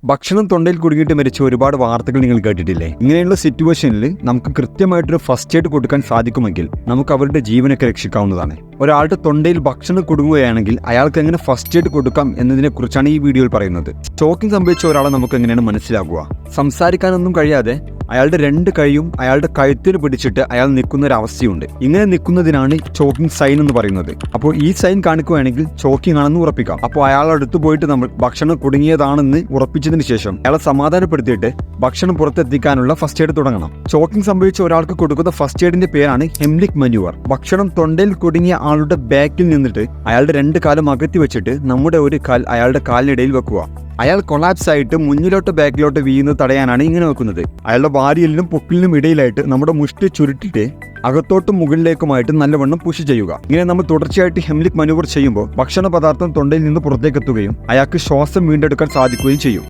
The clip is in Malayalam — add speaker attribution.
Speaker 1: ഭക്ഷണം തൊണ്ടയിൽ കുടുങ്ങിയിട്ട് മരിച്ച ഒരുപാട് വാർത്തകൾ നിങ്ങൾ കേട്ടിട്ടില്ലേ? ഇങ്ങനെയുള്ള സിറ്റുവേഷനിൽ നമുക്ക് കൃത്യമായിട്ടൊരു ഫസ്റ്റ് എയ്ഡ് കൊടുക്കാൻ സാധിക്കുമെങ്കിൽ നമുക്ക് അവരുടെ ജീവനൊക്കെ രക്ഷിക്കാവുന്നതാണ്. ഒരാളുടെ തൊണ്ടയിൽ ഭക്ഷണം കുടുങ്ങുകയാണെങ്കിൽ അയാൾക്ക് എങ്ങനെ ഫസ്റ്റ് എയ്ഡ് കൊടുക്കാം എന്നതിനെ കുറിച്ചാണ് ഈ വീഡിയോയിൽ പറയുന്നത്. ചോക്കിംഗ് സംഭവിച്ച ഒരാളെ നമുക്ക് എങ്ങനെയാണ് മനസ്സിലാക്കുക? സംസാരിക്കാനൊന്നും കഴിയാതെ അയാളുടെ രണ്ട് കൈയും അയാളുടെ കഴുത്തിൽ പിടിച്ചിട്ട് അയാൾ നിൽക്കുന്ന ഒരു അവസ്ഥയുണ്ട്. ഇങ്ങനെ നിൽക്കുന്നതിനാണ് ചോക്കിംഗ് സൈൻ എന്ന് പറയുന്നത്. അപ്പോൾ ഈ സൈൻ കാണിക്കുകയാണെങ്കിൽ ചോക്കിംഗ് ആണെന്ന് ഉറപ്പിക്കാം. അപ്പോൾ അയാൾ അടുത്ത് പോയിട്ട് നമ്മൾ ഭക്ഷണം കുടുങ്ങിയതാണെന്ന് ഉറപ്പിച്ചതിന് ശേഷം അയാളെ സമാധാനപ്പെടുത്തിയിട്ട് ഭക്ഷണം പുറത്തെത്തിക്കാനുള്ള ഫസ്റ്റ് എയ്ഡ് തുടങ്ങണം. ചോക്കിംഗ് സംഭവിച്ച ഒരാൾക്ക് കൊടുക്കുന്ന ഫസ്റ്റ് എയ്ഡിന്റെ പേരാണ് ഹെംലിക് മന്യൂവർ. ഭക്ഷണം തൊണ്ടയിൽ കുടുങ്ങിയ ആളുടെ ബാക്കിൽ നിന്നിട്ട് അയാളുടെ രണ്ട് കാലും അകറ്റി വെച്ചിട്ട് നമ്മുടെ ഒരു കാൽ അയാളുടെ കാലിനിടയിൽ വെക്കുക. അയാൾ കൊളാപ്സ് ആയിട്ട് മുന്നിലോട്ട് ബാക്കിലോട്ട് വീഴുന്നത് തടയാനാണ് ഇങ്ങനെ വെക്കുന്നത്. അയാളുടെ വാരിയലിനും പൊക്കിലിനും ഇടയിലായിട്ട് നമ്മുടെ മുഷ്ടി ചുരുട്ടിട്ട് അകത്തോട്ടും മുകളിലേക്കുമായിട്ട് നല്ലവണ്ണം പുഷ് ചെയ്യുക. ഇങ്ങനെ നമ്മൾ തുടർച്ചയായിട്ട് ഹെംലിക് മന്യൂവർ ചെയ്യുമ്പോൾ ഭക്ഷണ പദാർത്ഥം തൊണ്ടയിൽ നിന്ന് പുറത്തേക്ക് എത്തുകയും അയാൾക്ക് ശ്വാസം വീണ്ടെടുക്കാൻ സാധിക്കുകയും ചെയ്യും.